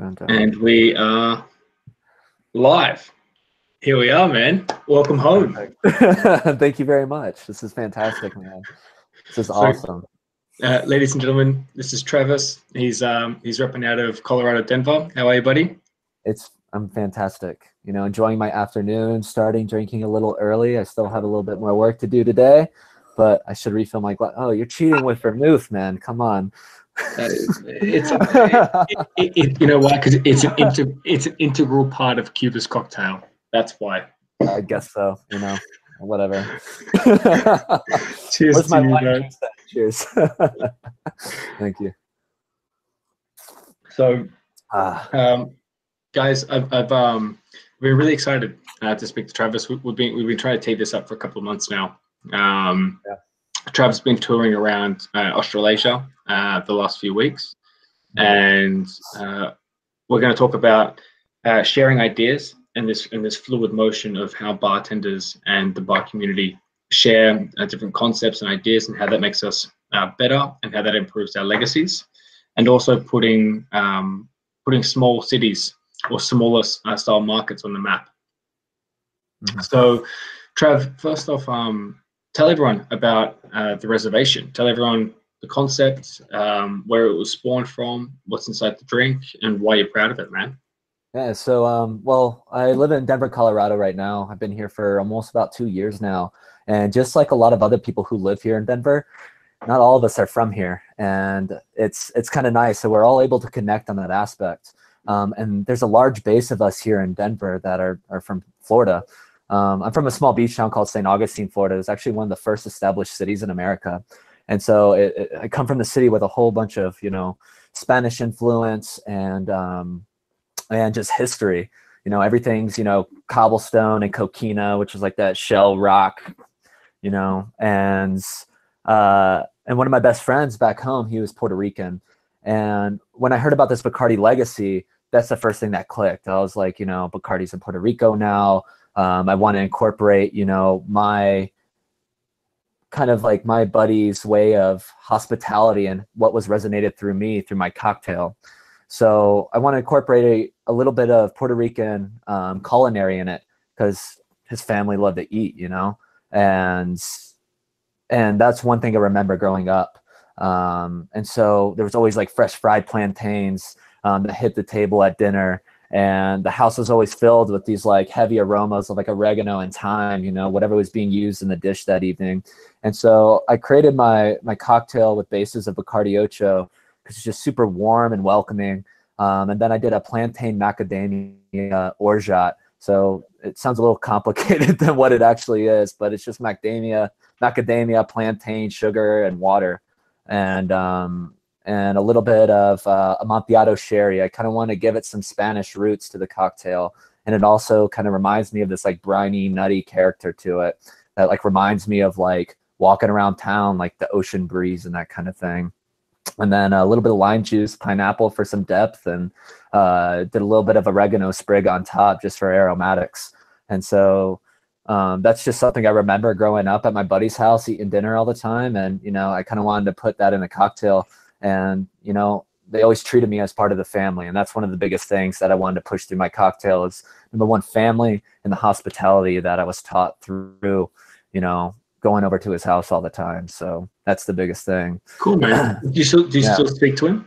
And we are live. Here we are, man. Welcome home. Thank you very much. This is fantastic, man. This is awesome. Ladies and gentlemen, this is Travis. He's repping out of Colorado, Denver. How are you, buddy? I'm fantastic. You know, enjoying my afternoon, starting drinking a little early. I still have a little bit more work to do today, but I should refill my glass. Oh, you're cheating with vermouth, man. Come on. You know why? Because it's an integral part of Cuba's cocktail. That's why. I guess so. You know, whatever. Cheers to you, man. Cheers. Thank you. So, guys, I've been really excited to speak to Travis. We've been trying to tee this up for a couple of months now. Travis has been touring around Australasia the last few weeks, and we're going to talk about sharing ideas and this fluid motion of how bartenders and the bar community share different concepts and ideas, and how that makes us better, and how that improves our legacies, and also putting small cities or smaller style markets on the map. So, Trav, first off, tell everyone about the reservation. Tell everyone the concept, where it was spawned from, what's inside the drink, and why you're proud of it, man. Yeah, so, well, I live in Denver, Colorado right now. I've been here for almost about 2 years now. And just like a lot of other people who live here in Denver, not all of us are from here. And it's kind of nice. So we're all able to connect on that aspect. And there's a large base of us here in Denver that are from Florida. I'm from a small beach town called St. Augustine, Florida. It's actually one of the first established cities in America. And so I come from the city with a whole bunch of, you know, Spanish influence and just history. You know, everything's, you know, cobblestone and coquina, which is like that shell rock, you know. And one of my best friends back home, he was Puerto Rican. And when I heard about this Bacardi Legacy, that's the first thing that clicked. I was like, you know, Bacardi's in Puerto Rico now. I want to incorporate, you know, my kind of like my buddy's way of hospitality and what was resonated through me through my cocktail. So I want to incorporate a little bit of Puerto Rican culinary in it, because his family loved to eat, you know, and that's one thing I remember growing up. And so there was always like fresh fried plantains that hit the table at dinner. And the house was always filled with these like heavy aromas of like oregano and thyme, you know, whatever was being used in the dish that evening. And so I created my cocktail with bases of Bacardi Ocho, because it's just super warm and welcoming. And then I did a plantain macadamia orgeat. So it sounds a little complicated than what it actually is, but it's just macadamia, plantain, sugar, and water. And a little bit of Amontillado sherry. I kind of want to give it some Spanish roots to the cocktail. And it also kind of reminds me of this like briny, nutty character to it that like reminds me of like walking around town, like the ocean breeze and that kind of thing. And then a little bit of lime juice, pineapple for some depth, and did a little bit of oregano sprig on top just for aromatics. And so that's just something I remember growing up at my buddy's house, eating dinner all the time. And, you know, I kind of wanted to put that in a cocktail. And, you know, they always treated me as part of the family. And that's one of the biggest things that I wanted to push through my cocktail is, number one, family, and the hospitality that I was taught through, you know, going over to his house all the time. So that's the biggest thing. Cool, man. Do you still speak to him?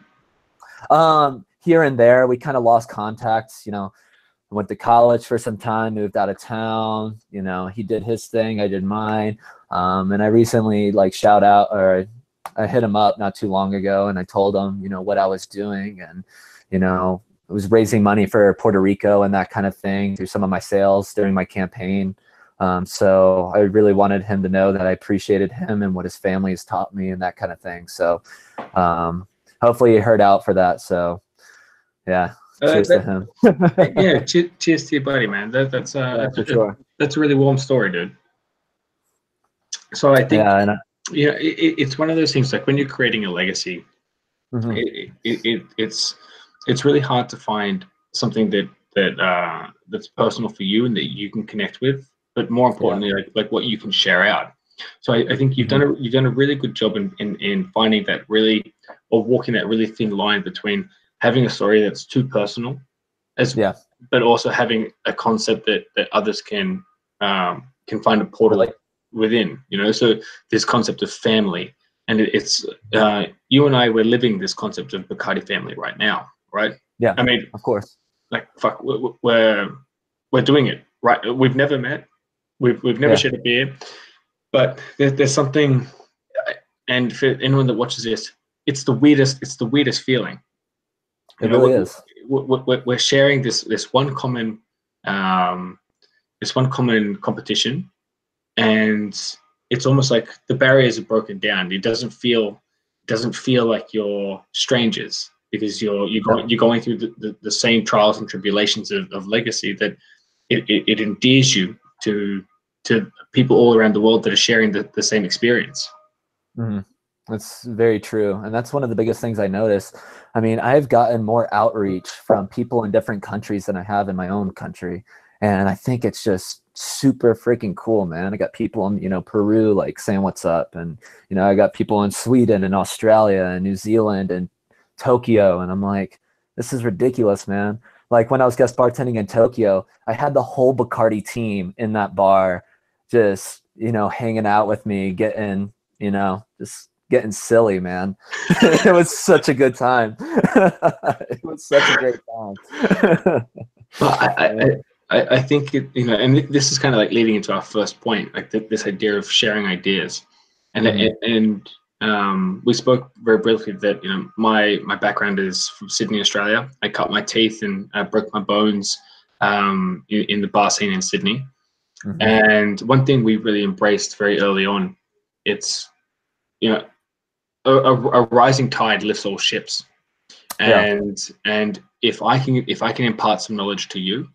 Here and there, we kind of lost contacts. You know, I went to college for some time, moved out of town. You know, he did his thing, I did mine. And I recently like I hit him up not too long ago, and I told him, you know, what I was doing, and, you know, I was raising money for Puerto Rico and that kind of thing through some of my sales during my campaign. So I really wanted him to know that I appreciated him and what his family has taught me and that kind of thing. So hopefully he heard out for that. So yeah, cheers to him. Yeah, cheers to your buddy, man. That's for sure. That's a really warm story, dude. So I think it's one of those things, like when you're creating a legacy, it's really hard to find something that's personal for you and that you can connect with, but more importantly, like what you can share out. So I think you've done a really good job in finding that really, or walking that really thin line between having a story that's too personal, Yeah. but also having a concept that others can find a portal within. So this concept of family, and it's you and I, we're living this concept of Bacardi family right now, right? Yeah. I mean, of course. like fuck, we're doing it right. We've never met, we've never shared a beer, but there's something. And for anyone that watches this, it's the weirdest feeling. It really is. We're sharing this one common competition, and it's almost like the barriers are broken down. It doesn't feel like you're strangers, because you're going through the same trials and tribulations of legacy, that it endears you to people all around the world that are sharing the same experience. Mm-hmm. That's very true. And that's one of the biggest things I notice. I mean, I've gotten more outreach from people in different countries than I have in my own country. And I think it's just super freaking cool, man. I got people in, Peru, like saying what's up. And, I got people in Sweden and Australia and New Zealand and Tokyo. And I'm like, this is ridiculous, man. Like when I was guest bartending in Tokyo, I had the whole Bacardi team in that bar just, hanging out with me, getting, just getting silly, man. It was such a good time. It was such a great time. Well, I think and this is kind of like leading into our first point, like this idea of sharing ideas, and we spoke very briefly that my background is from Sydney, Australia. I cut my teeth and broke my bones in the bar scene in Sydney. Mm-hmm. And one thing we really embraced very early on, it's a rising tide lifts all ships, and if I can impart some knowledge to you,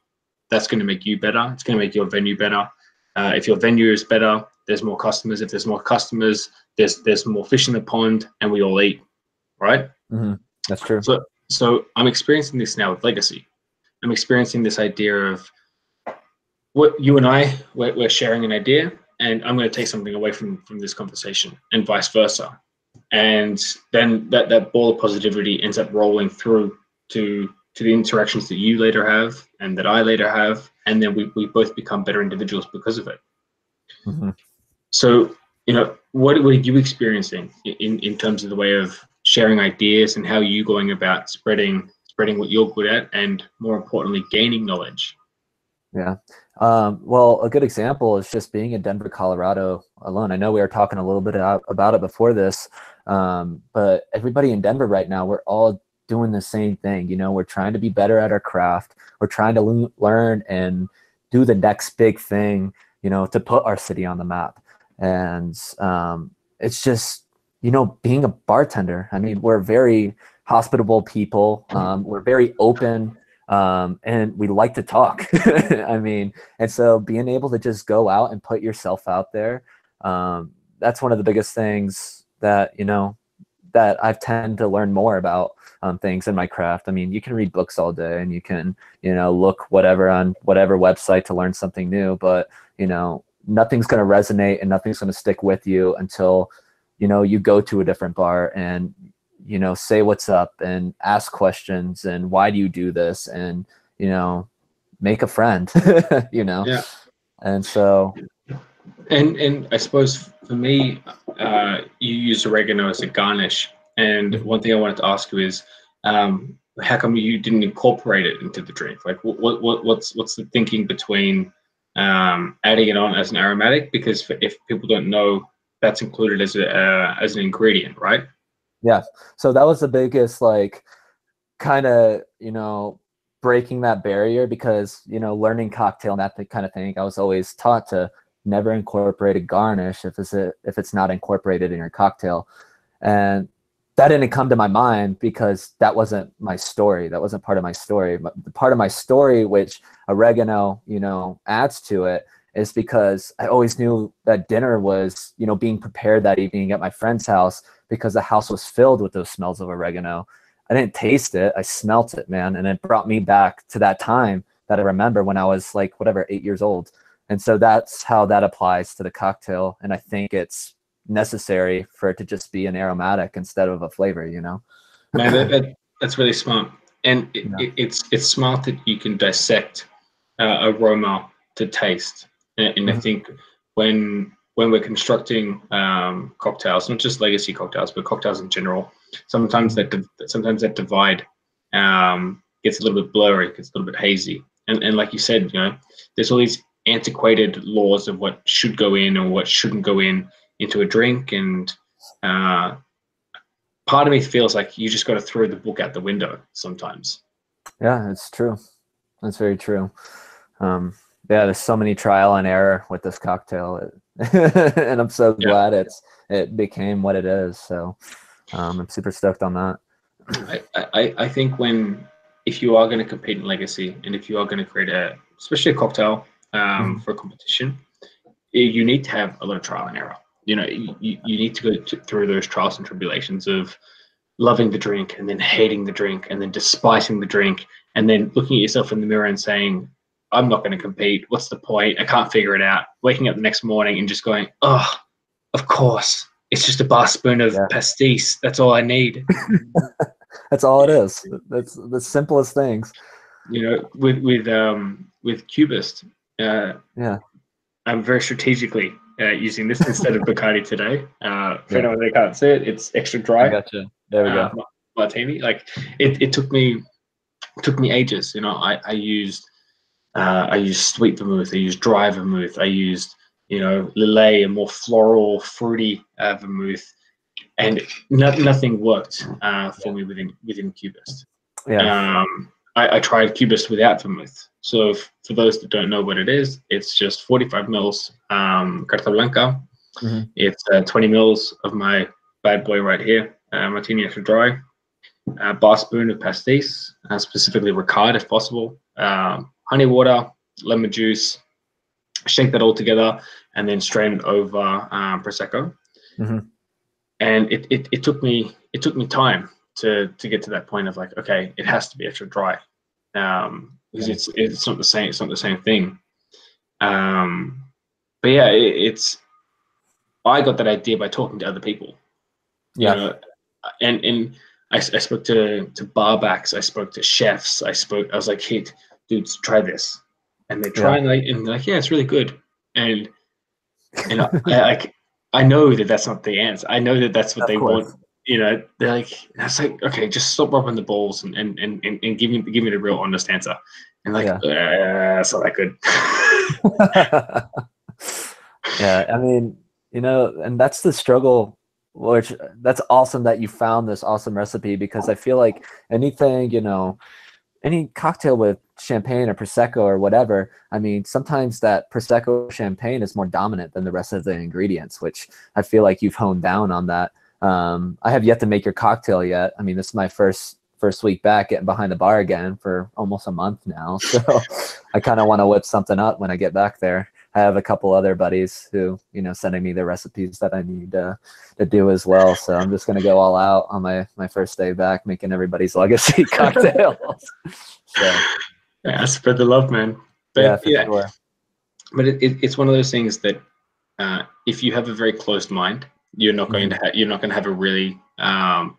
that's going to make you better. It's going to make your venue better. If your venue is better, there's more customers. If there's more customers, there's more fish in the pond, and we all eat, right? Mm-hmm. That's true. So I'm experiencing this now with Legacy. I'm experiencing this idea of what you and we're sharing an idea, and I'm going to take something away from this conversation, and vice versa. And then that ball of positivity ends up rolling through to the interactions that you later have and that I later have, and then we both become better individuals because of it. Mm-hmm. So, what are you experiencing in terms of the way of sharing ideas, and how are you going about spreading what you're good at, and more importantly, gaining knowledge? Yeah. Well, a good example is just being in Denver, Colorado alone. I know we were talking a little bit about it before this, but everybody in Denver right now, we're all doing the same thing. We're trying to be better at our craft. We're trying to learn and do the next big thing, to put our city on the map. And it's just, being a bartender. I mean, we're very hospitable people. We're very open. And we like to talk. I mean, and so being able to just go out and put yourself out there, that's one of the biggest things that, that I've tend to learn more about things in my craft. I mean, you can read books all day, and you can, look whatever on whatever website to learn something new, but, nothing's going to resonate and nothing's going to stick with you until, you go to a different bar and, say what's up and ask questions and why do you do this, and, make a friend, Yeah. And so. And I suppose for me, you use oregano as a garnish. And one thing I wanted to ask you is, how come you didn't incorporate it into the drink? Like, what's the thinking between adding it on as an aromatic? Because if people don't know, that's included as an ingredient, right? Yeah. So that was the biggest, like, kind of, breaking that barrier, because, learning cocktail and that kind of thing, I was always taught to never incorporate a garnish if it's not incorporated in your cocktail. And that didn't come to my mind because that wasn't my story. That wasn't part of my story. But the part of my story, which oregano, adds to it, is because I always knew that dinner was, being prepared that evening at my friend's house, because the house was filled with those smells of oregano. I didn't taste it. I smelt it, man. And it brought me back to that time that I remember when I was like, 8 years old. And so that's how that applies to the cocktail. And I think it's necessary for it to just be an aromatic instead of a flavor, Man, That's really smart, and it's smart that you can dissect aroma to taste. And I think when we're constructing cocktails, not just legacy cocktails, but cocktails in general, sometimes that divide gets a little bit blurry, gets a little bit hazy. And like you said, there's all these antiquated laws of what should go in or what shouldn't go into a drink, and part of me feels like you just got to throw the book out the window sometimes. Yeah, it's true. That's very true. Yeah, there's so many trial and error with this cocktail, and I'm so glad it became what it is. So I'm super stoked on that. I think if you are going to compete in legacy, and if you are going to create especially a cocktail for a competition, you need to have a lot of trial and error. You need to go through those trials and tribulations of loving the drink and then hating the drink and then despising the drink and then looking at yourself in the mirror and saying, I'm not going to compete. What's the point? I can't figure it out. Waking up the next morning and just going, oh, of course. It's just a bar spoon of pastis. That's all I need. That's all it is. That's the simplest things. With Cubist, I'm very strategically using this instead of Bacardi today. For anyone that can't see it, it's extra dry. I gotcha. There we go. Martini. Like it took me ages. I used sweet vermouth. I used dry vermouth. I used Lillet, a more floral, fruity vermouth, and nothing worked for me within Cubist. I tried Cubist without vermouth. So for those that don't know what it is, it's just 45 mils Carta Blanca. It's 20 mils of my bad boy right here, Martini extra dry, a bar spoon of pastis, specifically Ricard if possible, honey water, lemon juice, shake that all together, and then strain it over Prosecco. And it took me time to get to that point of like, okay, it has to be extra dry, because it's not the same. It's not the same thing. But yeah, I got that idea by talking to other people. And I spoke to barbacks, I spoke to chefs, I was like, hey, dudes, try this. And they try and they're like, yeah, it's really good. And I know that that's not the answer. I know that that's what they want. They're like, it's like, okay, just stop rubbing the balls and give me the real honest answer. And like, that's not that good. I mean, and that's the struggle, which that's awesome that you found this awesome recipe, because I feel like anything, any cocktail with champagne or Prosecco or whatever, I mean, sometimes that Prosecco champagne is more dominant than the rest of the ingredients, which I feel like you've honed down on that. I have yet to make your cocktail yet. I mean, this is my first week back getting behind the bar again for almost a month now. So I kind of want to whip something up when I get back there. I have a couple other buddies who, sending me the recipes that I need to do as well. So I'm just going to go all out on my first day back, making everybody's legacy cocktails. So, yeah, spread the love, man. But, sure. But it's one of those things that if you have a very closed mind, you're not going to have a really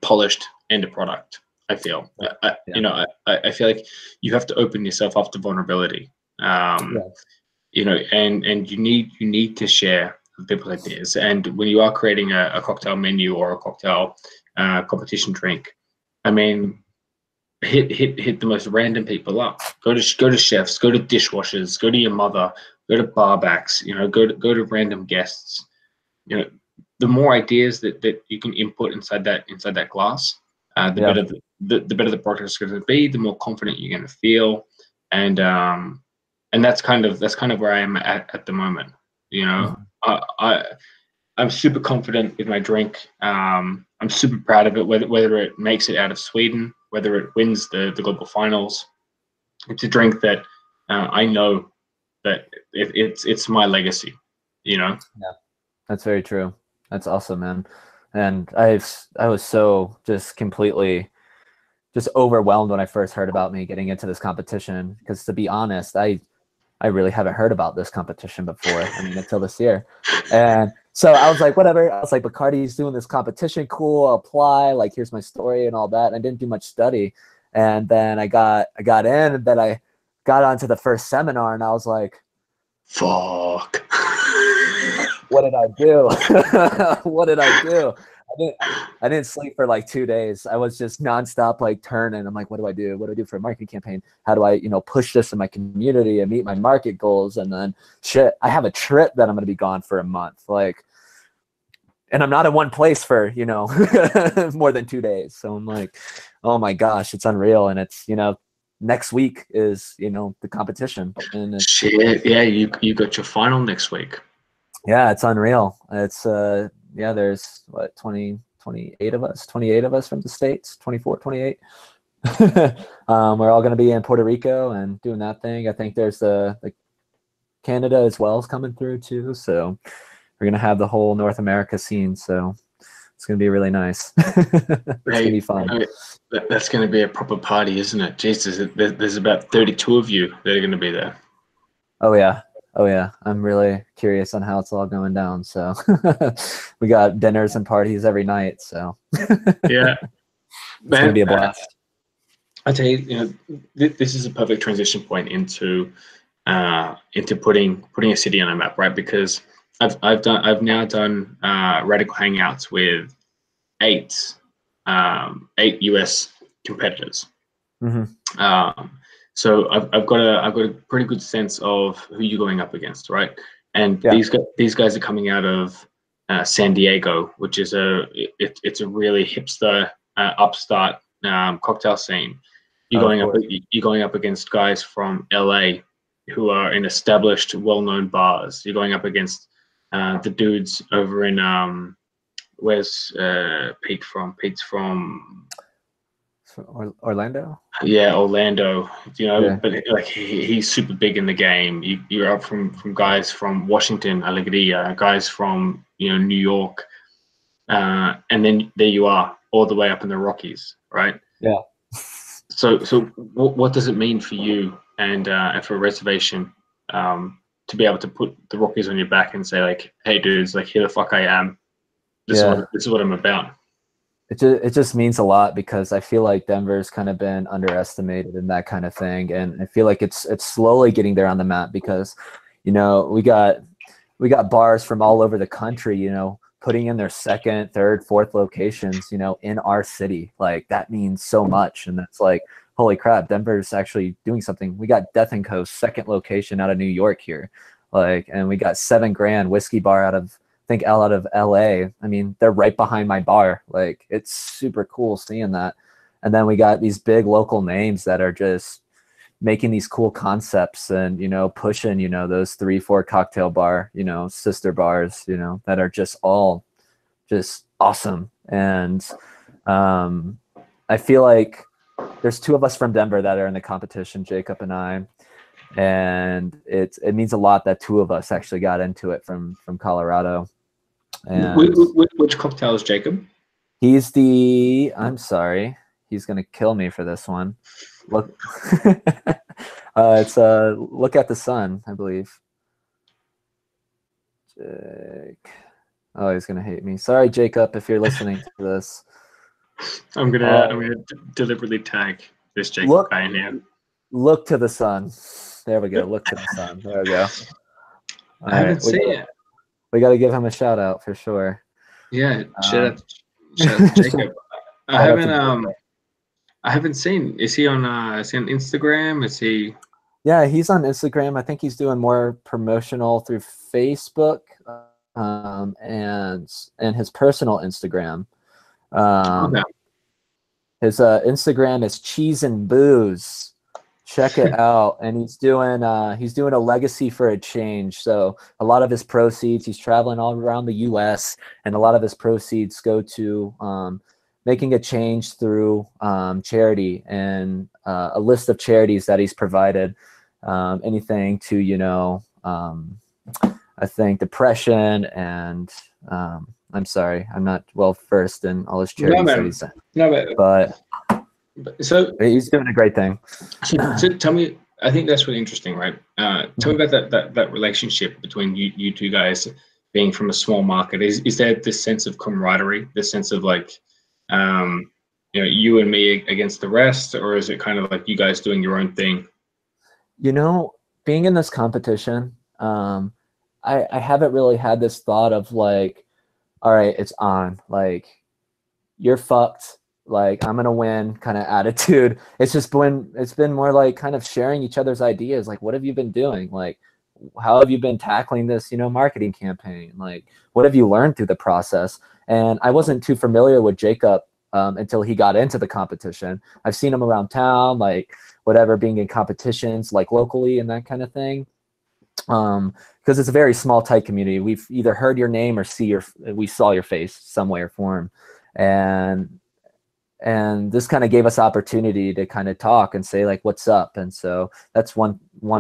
polished end product. I feel. I feel like you have to open yourself up to vulnerability. And you need to share with people's ideas. And when you are creating a cocktail menu or a cocktail competition drink, I mean, hit the most random people up. Go to chefs, go to dishwashers, go to your mother, go to barbacks. Go to random guests. The more ideas that you can input inside that glass, the better the better the product is going to be. The more confident you're going to feel, and that's kind of where I am at the moment. I'm super confident with my drink. I'm super proud of it, whether it makes it out of Sweden, whether it wins the global finals. It's a drink that I know that it's my legacy. Yeah, that's very true. That's awesome, man. And I was so just completely overwhelmed when I first heard about me getting into this competition, because to be honest, I I really haven't heard about this competition before. I mean, until this year. And so I was like, whatever. I was like, Bacardi's doing this competition. Cool. I'll apply. Like, here's my story and all that. And I didn't do much study. And then I got in, and then I got onto the first seminar, and I was like, fuck. what did I do? What did I do? I didn't sleep for like 2 days. I was just nonstop like turning. I'm like, what do I do? What do I do for a marketing campaign? How do I, push this in my community and meet my market goals? And then shit, I have a trip that I'm going to be gone for a month. Like, and I'm not in one place for, more than 2 days. So I'm like, oh my gosh, it's unreal. And it's, next week is, the competition. And it's, shit. Yeah. You got your final next week. Yeah, it's unreal. It's, there's what, 28 of us from the States, 24, 28. We're all going to be in Puerto Rico and doing that thing. I think there's the Canada as well is coming through too. So we're going to have the whole North America scene. So it's going to be really nice. It's going to be fun. That's going to be a proper party, isn't it? Jesus, there's about 32 of you that are going to be there. Oh yeah. I'm really curious on how it's all going down. So we got dinners and parties every night. So yeah, it's going to be a blast. I tell you, this is a perfect transition point into putting a city on a map, right? Because I've now done radical hangouts with eight US competitors. Mm-hmm. So I've got a pretty good sense of who you're going up against, right? And these guys are coming out of San Diego, which is it's a really hipster upstart cocktail scene. You're going up against guys from LA who are in established, well-known bars. You're going up against the dudes over in where's Pete from? Pete's from Orlando. Yeah, Orlando. But like he's super big in the game. You're up from guys from Washington, Alegría, guys from New York, and then there you are, all the way up in the Rockies, right? Yeah. So what does it mean for you and for Reservation to be able to put the Rockies on your back and say like, hey dudes, like here the fuck I am. This is what I'm about. It just means a lot because I feel like Denver's kind of been underestimated in that kind of thing, and I feel like it's slowly getting there on the map because, we got bars from all over the country, putting in their second, third, fourth locations, in our city. Like that means so much, and that's like, holy crap, Denver's actually doing something. We got Death & Co's second location out of New York here, and we got 7 Grand whiskey bar out of LA. I mean, they're right behind my bar. Like it's super cool seeing that. And then we got these big local names that are just making these cool concepts and, pushing, those 3-4 cocktail bar, sister bars, that are just all just awesome. And I feel like there's 2 of us from Denver that are in the competition, Jacob and I. And it means a lot that 2 of us actually got into it from Colorado. And which cocktail is Jacob? He's I'm sorry, he's gonna kill me for this one. Look, it's Look at the Sun, I believe. Oh, he's gonna hate me. Sorry, Jacob, if you're listening to this. I'm gonna deliberately tag this Jacob guy in here. Look to the sun. There we go. Look to the sun. There we go. I haven't seen it. We got to give him a shout out for sure. Yeah, shout out to Jacob. I haven't seen. Is he on Instagram? Is he? Yeah, he's on Instagram. I think he's doing more promotional through Facebook, and his personal Instagram. His Instagram is Cheese and Booze. Check it out. And he's doing a legacy for a change. So a lot of his proceeds, he's traveling all around the US, and a lot of his proceeds go to making a change through charity, and a list of charities that he's provided, anything to, I think depression and I'm sorry, I'm not well versed in all his charities that he's in. But so he's doing a great thing. So tell me, I think that's really interesting, right? Tell me about that relationship between you two guys being from a small market. Is there this sense of camaraderie, this sense of like, you and me against the rest, or is it kind of like you guys doing your own thing? Being in this competition, I haven't really had this thought of like, all right, it's on. Like, you're fucked. Like, I'm gonna win kind of attitude. It's been more like kind of sharing each other's ideas. Like, what have you been doing? Like, how have you been tackling this, marketing campaign? Like, what have you learned through the process? And I wasn't too familiar with Jacob until he got into the competition. I've seen him around town, like whatever, being in competitions like locally and that kind of thing. Because it's a very small, tight community. We've either heard your name or we saw your face some way or form, and this kind of gave us opportunity to kind of talk and say like, what's up? And so that's one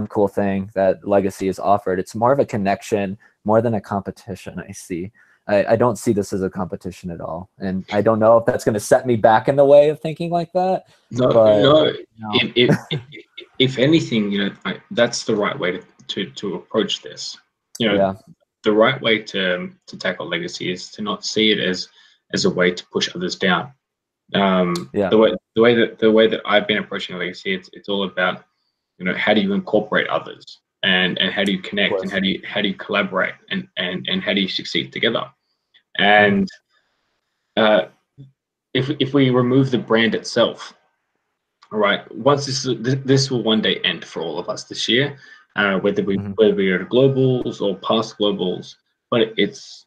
cool thing that Legacy has offered. It's more of a connection more than a competition. I don't see this as a competition at all, and I don't know if that's going to set me back in the way of thinking like that. No. If anything, that's the right way to approach this. Yeah. The right way to tackle Legacy is to not see it as a way to push others down. The way that I've been approaching Legacy, it's all about, how do you incorporate others, and how do you connect, and how do you collaborate, and how do you succeed together. And if we remove the brand itself, all right, once this will one day end for all of us this year, whether we are at globals or past globals. But it's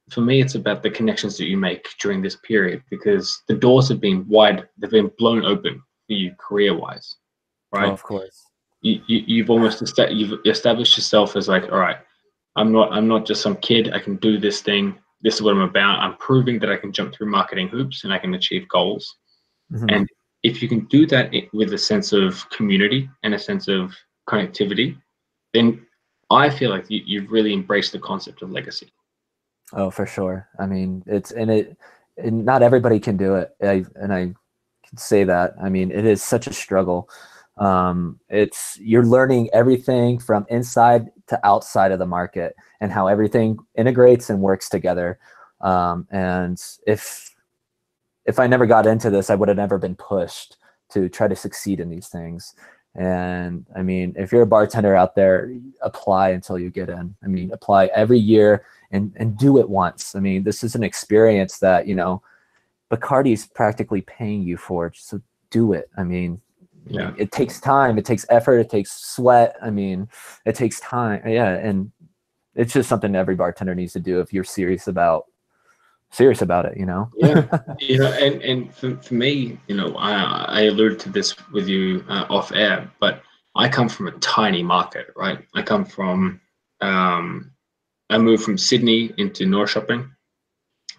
for me, it's about the connections that you make during this period, because the doors have been they've been blown open for you career-wise, right? Oh, of course. You've established yourself as like, all right, I'm not just some kid. I can do this thing. This is what I'm about. I'm proving that I can jump through marketing hoops and I can achieve goals. And if you can do that with a sense of community and a sense of connectivity, then I feel like you've really embraced the concept of Legacy. Oh, for sure. I mean, not everybody can do it. I can say that. I mean, it is such a struggle. You're learning everything from inside to outside of the market and how everything integrates and works together. And if I never got into this, I would have never been pushed to try to succeed in these things. And I mean, if you're a bartender out there, apply until you get in. I mean, apply every year and do it once. I mean, this is an experience that, Bacardi's practically paying you for, so do it. I mean, it takes time, it takes effort, it takes sweat. I mean, it takes time. Yeah. And it's just something every bartender needs to do if you're serious about it, And for me, I alluded to this with you off air, but I come from a tiny market, right? I moved from Sydney into North Shopping.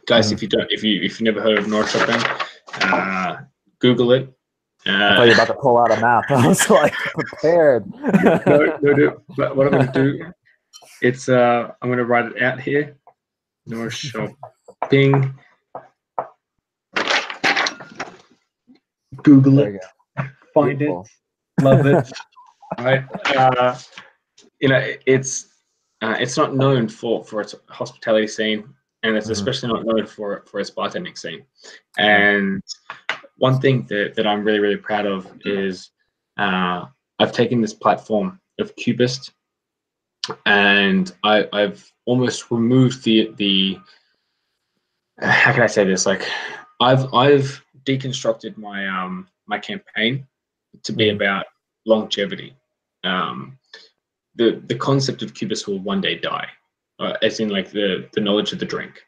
Guys, if you've never heard of North Shopping, Google it. I thought you were about to pull out a map. I was like prepared. No. But what I'm going to do, I'm going to write it out here. North Shopping. Google it. Find Beautiful. It. Love it. Right. It's not known for its hospitality scene, and it's especially not known for its bartending scene. And one thing that I'm really, really proud of is I've taken this platform of Cubist, and I've almost removed the how can I say this? Like, I've deconstructed my campaign to be about longevity. The concept of Cubist will one day die, as in like the knowledge of the drink.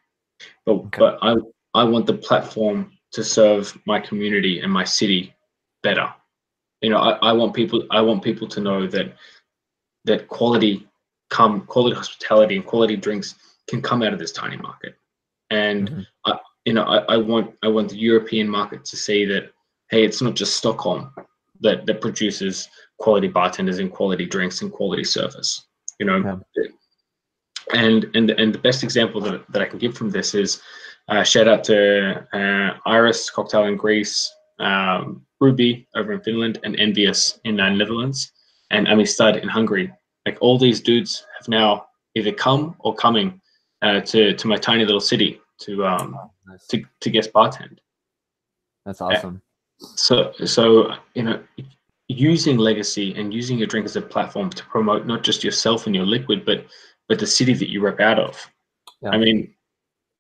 But I want the platform to serve my community and my city better. I want people to know that quality hospitality and quality drinks can come out of this tiny market. And I want the European market to see that, hey, it's not just Stockholm that produces quality bartenders and quality drinks and quality service. And the best example that I can give from this is shout out to Iris Cocktail in Greece, Ruby over in Finland, and Envious in the Netherlands. and Amistad in Hungary. Like all these dudes have now either come or coming to my tiny little city to Nice. to guest bartend. That's awesome. So using Legacy and using your drink as a platform to promote not just yourself and your liquid, but the city that you rep out of. Yeah. I mean,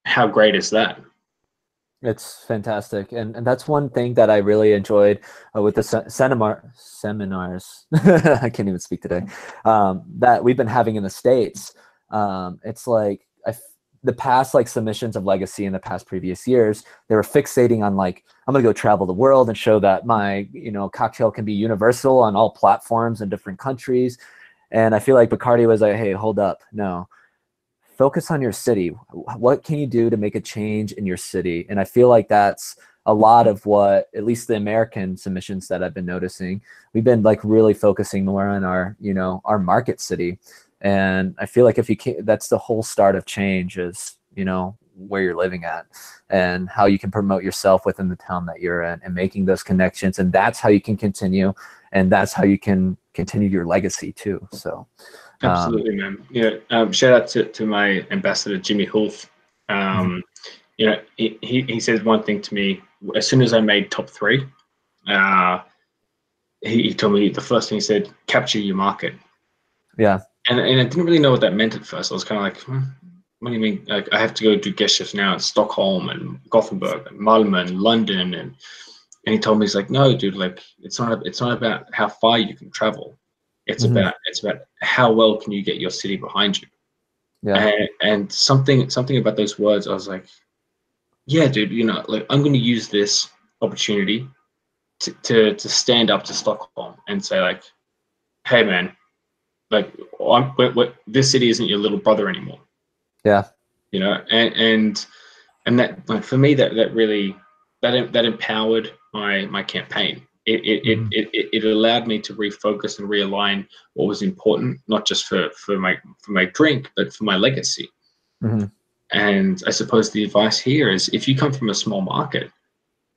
how great is that? It's fantastic, and that's one thing that I really enjoyed with the seminars. I can't even speak today. That we've been having in the States. It's like the past like submissions of Legacy in the past previous years, they were fixating on like, I'm gonna go travel the world and show that my cocktail can be universal on all platforms in different countries. And I feel like Bacardi was like, hey, hold up, no. Focus on your city. What can you do to make a change in your city? And I feel like that's a lot of what, at least the American submissions that I've been noticing, we've been like really focusing more on our, our market city. And I feel like if you can't, that's the whole start of change is, where you're living at and how you can promote yourself within the town that you're in and making those connections. And that's how you can continue. And that's how you can continue your legacy too. So. Absolutely, man. Shout out to my ambassador, Jimmy Hulf. He said one thing to me as soon as I made top 3. He told me the first thing he said, capture your market. Yeah. And I didn't really know what that meant at first. I was kind of like, what do you mean? Like, I have to go do guest shifts now in Stockholm and Gothenburg and Malmö and London. And he told me, he's like, no, dude, like it's not about how far you can travel. It's about how well can you get your city behind you. Yeah. And something about those words, I was like, yeah, dude, like I'm going to use this opportunity to stand up to Stockholm and say like, hey man, like this city isn't your little brother anymore. Yeah. And that, like, for me, that really that empowered my campaign. It allowed me to refocus and realign what was important, not just for my drink, but for my legacy. And I suppose the advice here is, if you come from a small market,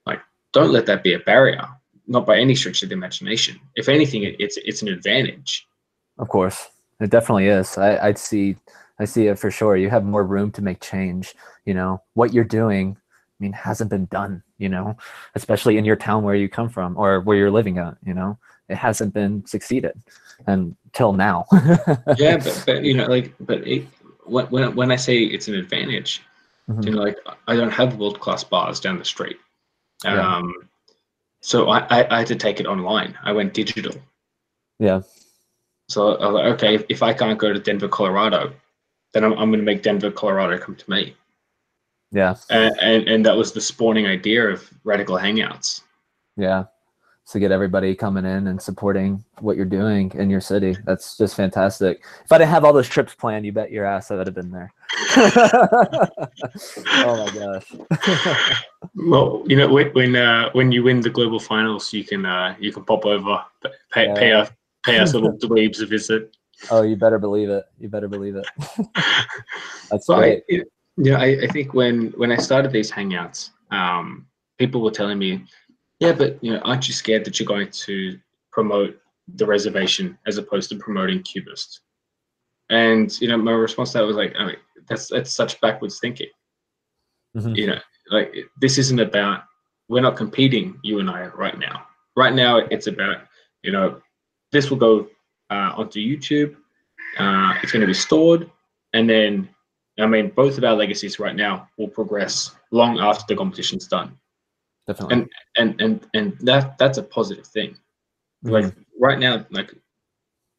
like, don't let that be a barrier, not by any stretch of the imagination. If anything, it's an advantage. Of course, it definitely is. I see it for sure. You have more room to make change. What you're doing, I mean, hasn't been done, especially in your town where you come from or where you're living at, it hasn't been succeeded until now. Yeah, but when I say it's an advantage, like, I don't have world-class bars down the street. So I had to take it online. I went digital. Yeah. So I was like, okay, if I can't go to Denver, Colorado, then I'm going to make Denver, Colorado come to me. Yeah. And that was the spawning idea of Radical Hangouts. Yeah. So get everybody coming in and supporting what you're doing in your city. That's just fantastic. If I didn't have all those trips planned, you bet your ass I would have been there. Oh my gosh. Well, when you win the global finals, you can pop over, pay us little dweebs a visit. Oh, you better believe it. That's great. I think when I started these hangouts, people were telling me, yeah, but aren't you scared that you're going to promote the reservation as opposed to promoting Cubist? And my response to that was like, I mean, that's such backwards thinking. Like, this isn't about, we're not competing, you and I, right now. Right now, it's about, this will go onto YouTube. It's going to be stored, and then, I mean, both of our legacies right now will progress long after the competition's done. Definitely. And that's a positive thing. Like, right now, like,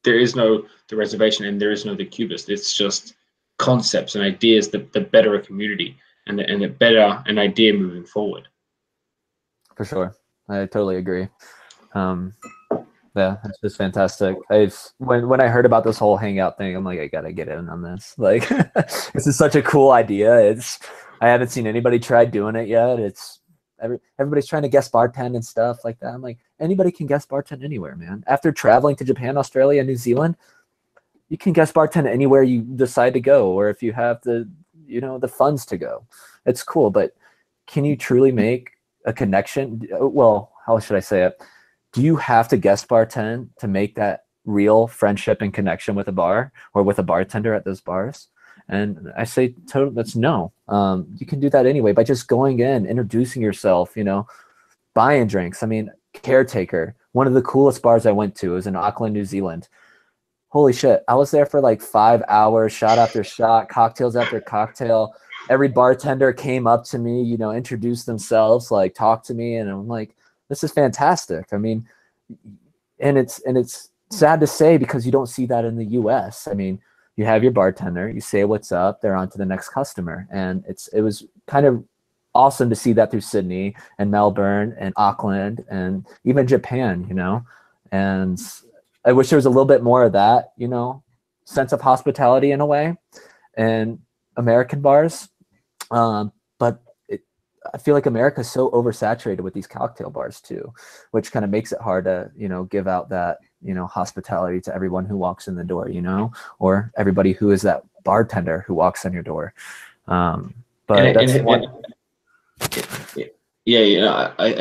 there is no the reservation and there is no the Cubist. It's just concepts and ideas that better a community and that better an idea moving forward. For sure, I totally agree. Yeah, it's just fantastic. When I heard about this whole hangout thing, I'm like, I gotta get in on this. Like, this is such a cool idea. I haven't seen anybody try doing it yet. Everybody's trying to guest bartend and stuff like that. I'm like, anybody can guest bartend anywhere, man. After traveling to Japan, Australia, New Zealand, you can guest bartend anywhere you decide to go, or if you have the funds to go. It's cool, but can you truly make a connection? Well, how should I say it? Do you have to guest bartend to make that real friendship and connection with a bar or with a bartender at those bars? And I say, that's no. You can do that anyway by just going in, introducing yourself, you know, buying drinks. I mean, Caretaker, one of the coolest bars I went to was in Auckland, New Zealand. Holy shit. I was there for like 5 hours, shot after shot, cocktails after cocktail. Every bartender came up to me, you know, introduced themselves, like talked to me. And I'm like, this is fantastic. I mean, and it's sad to say because you don't see that in the US. I mean, you have your bartender, you say what's up, they're on to the next customer. And it was kind of awesome to see that through Sydney and Melbourne and Auckland and even Japan, you know. And I wish there was a little bit more of that, you know, sense of hospitality in a way, and American bars. But I feel like America is so oversaturated with these cocktail bars too, which kind of makes it hard to, you know, give out that, you know, hospitality to everyone who walks in the door, you know, or everybody who is that bartender who walks in your door. I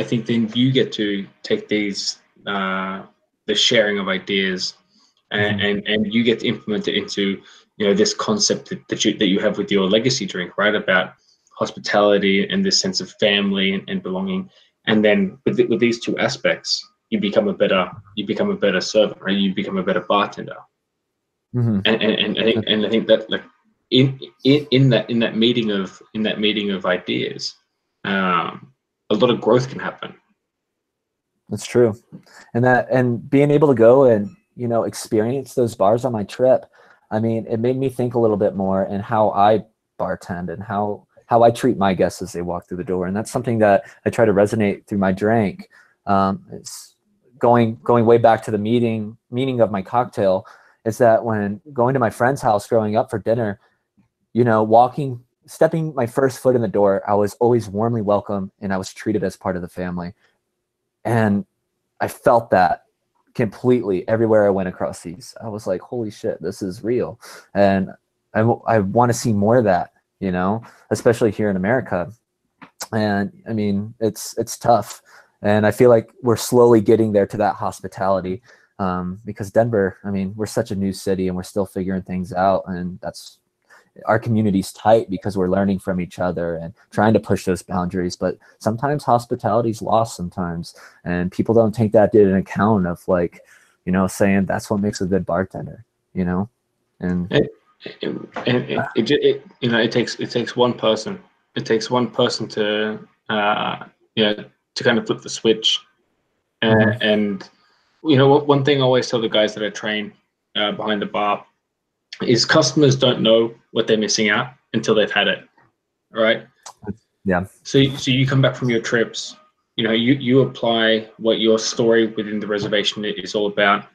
think then you get to take these the sharing of ideas and you get to implement it into, you know, this concept that you have with your legacy drink, right? About hospitality and this sense of family and belonging. And then with these two aspects, you become a better servant, right? You become a better bartender. And I think that, like, in that meeting of ideas, a lot of growth can happen. That's true. And being able to go and, you know, experience those bars on my trip, I mean, it made me think a little bit more in how I bartend and how I treat my guests as they walk through the door. And that's something that I try to resonate through my drink. It's going way back to the meaning of my cocktail, is that when going to my friend's house growing up for dinner, you know, stepping my first foot in the door, I was always warmly welcome and I was treated as part of the family. And I felt that completely everywhere I went across these. I was like, holy shit, this is real. And I want to see more of that, you know, especially here in America. And I mean, it's tough. And I feel like we're slowly getting there to that hospitality, because Denver, I mean, we're such a new city and we're still figuring things out. And our community's tight because we're learning from each other and trying to push those boundaries. But sometimes hospitality's lost sometimes, and people don't take that into account of, like, you know, saying that's what makes a good bartender, you know. And it takes one person. It takes one person to to kind of flip the switch. And you know, one thing I always tell the guys that I train behind the bar is customers don't know what they're missing out until they've had it. All right. Yeah. So you come back from your trips, you know, you apply what your story within the reservation is all about,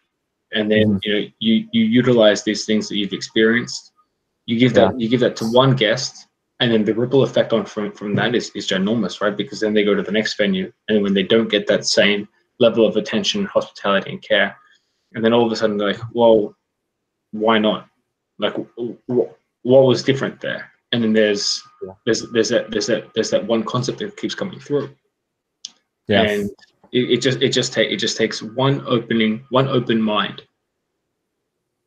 and then you know, you utilize these things that you've experienced. You give that to one guest, and then the ripple effect from that is ginormous, right? Because then they go to the next venue, and when they don't get that same level of attention, hospitality, and care, and then all of a sudden they're like, well, why not? Like, what was different there? And then there's that one concept that keeps coming through. Yeah. And it just takes one open mind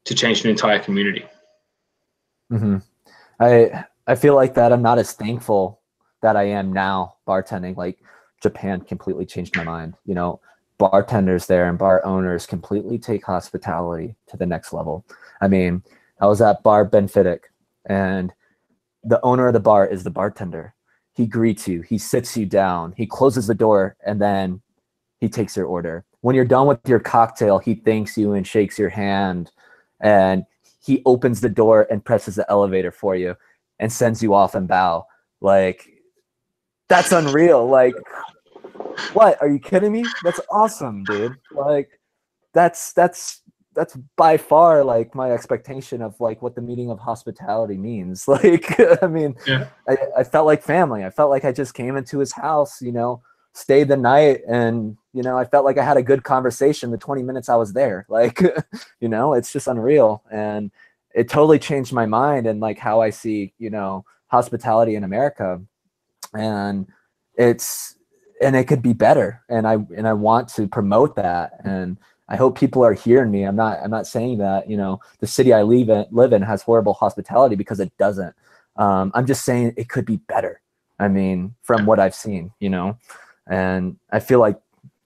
to change an entire community. I feel like that I'm not as thankful that I am now bartending. Like, Japan completely changed my mind. You know, bartenders there and bar owners completely take hospitality to the next level. I mean, I was at Bar Benfitic, and the owner of the bar is the bartender. He greets you, he sits you down, he closes the door, and then he takes your order. When you're done with your cocktail, he thanks you and shakes your hand, and he opens the door and presses the elevator for you and sends you off and bow. Like, that's unreal. Like, what? Are you kidding me? That's awesome, dude. Like, that's by far, like, my expectation of, like, what the meaning of hospitality means. Like, I mean, yeah. I felt like family. I felt like I just came into his house, you know, stayed the night, and, you know, I felt like I had a good conversation the 20 minutes I was there. Like, you know, it's just unreal. And it totally changed my mind and, like, how I see, you know, hospitality in America. And it could be better. And I want to promote that. And I hope people are hearing me. I'm not saying that, the city I live in has horrible hospitality, because it doesn't. I'm just saying it could be better. I mean, from what I've seen, and I feel like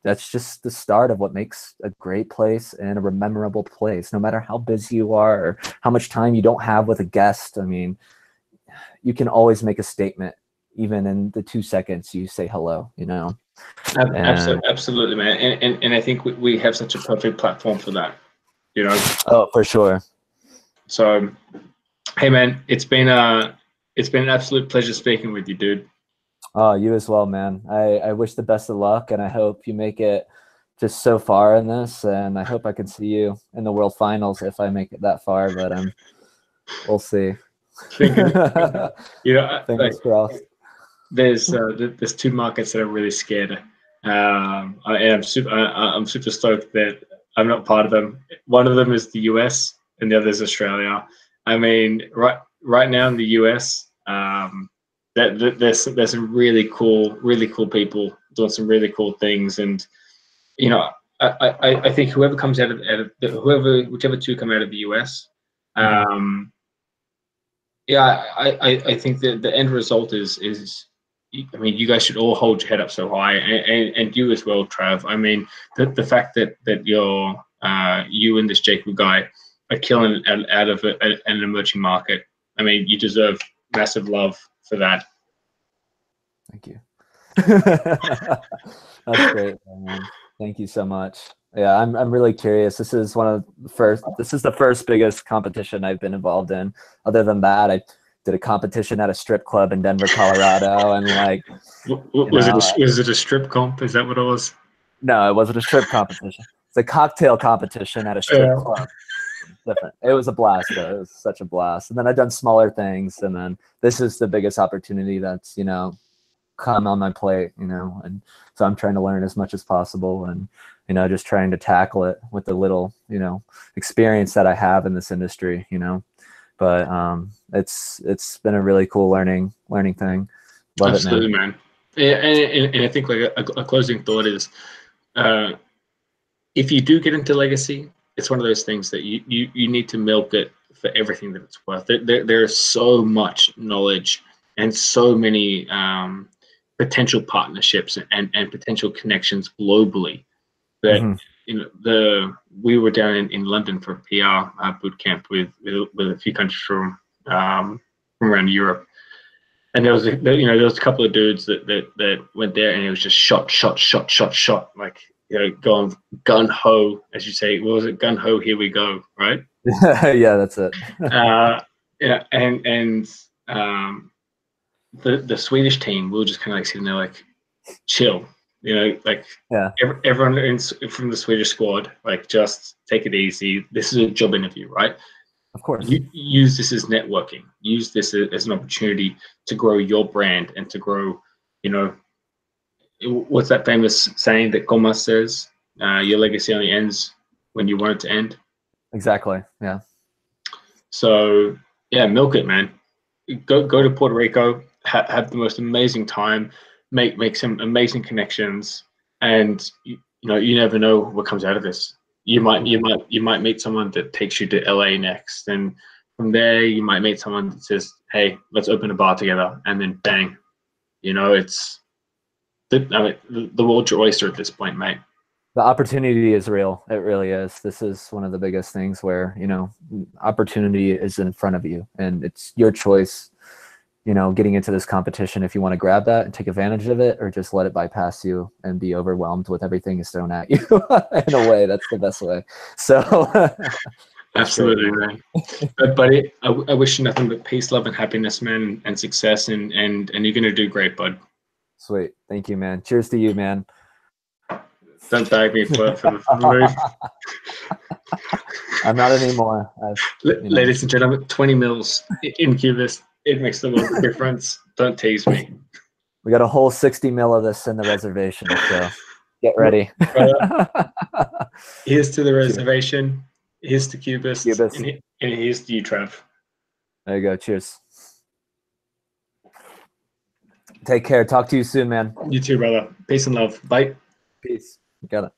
that's just the start of what makes a great place and a memorable place, no matter how busy you are or how much time you don't have with a guest. I mean, you can always make a statement, even in the 2 seconds you say hello, Absolutely, man. And I think we have such a perfect platform for that, Oh, for sure. So, hey, man, it's been an absolute pleasure speaking with you, dude. Oh, you as well, man. I wish the best of luck, and I hope you make it just so far in this, and I hope I can see you in the World Finals if I make it that far, but we'll see. Fingers crossed. There's 2 markets that I'm really scared of. And I'm super stoked that I'm not part of them. One of them is the US, and the other is Australia. I mean, right now in the US, there's some really cool people doing some really cool things, and I think whoever comes out of whichever 2 come out of the US, I think that the end result is I mean, you guys should all hold your head up so high, and you as well, Trav. I mean, the fact that you and this Jacob guy are killing it out of an emerging market. I mean, you deserve massive love for that. Thank you. That's great, man. Thank you so much. Yeah, I'm really curious. This is the first biggest competition I've been involved in. Other than that, I did a competition at a strip club in Denver, Colorado, and was it a strip comp? Is that what it was? No, it wasn't a strip competition. It's a cocktail competition at a strip club. Different. It was a blast, though. It was such a blast. And then I've done smaller things, and then this is the biggest opportunity that's come on my plate, and so I'm trying to learn as much as possible, and just trying to tackle it with the little experience that I have in this industry, but it's been a really cool learning thing. Love Absolutely, it, man. Yeah, and I think a closing thought is, if you do get into legacy, it's one of those things that you need to milk it for everything that it's worth. There's so much knowledge and so many potential partnerships and potential connections globally that we were down in London for a PR boot camp with a few countries from around Europe, and there was a couple of dudes that went there, and it was just shot, like going gun ho, as you say. What was it? Gun ho, here we go, right? Yeah, that's it. Yeah, and the Swedish team, we were just kind of like sitting there, like, chill, everyone from the Swedish squad, like, just take it easy. This is a job interview, right? Of course. You use this as networking. Use this as an opportunity to grow your brand and to grow, what's that famous saying that Goma says? Your legacy only ends when you want it to end. Exactly. Yeah. So yeah, milk it, man. Go to Puerto Rico, have the most amazing time, make some amazing connections, and you never know what comes out of this. You might meet someone that takes you to LA next, and from there you might meet someone that says, "Hey, let's open a bar together," and then bang, it's the world's your oyster at this point, mate. The opportunity is real. It really is. This is one of the biggest things where, opportunity is in front of you, and it's your choice, getting into this competition, if you want to grab that and take advantage of it, or just let it bypass you and be overwhelmed with everything is thrown at you. In a way, that's the best way. So absolutely, man. But buddy, I wish you nothing but peace, love, and happiness, man, and success, and you're gonna do great, bud. Sweet. Thank you, man. Cheers to you, man. Don't bag me for the move. I'm not anymore. Ladies and gentlemen, 20 mils in Cubist. It makes the world of difference. Don't tease me. We got a whole 60 mil of this in the reservation, so get ready. Here's to the reservation. Here's to Cubist. And here's to you, Trav. There you go. Cheers. Take care. Talk to you soon, man. You too, brother. Peace and love. Bye. Peace. You got it.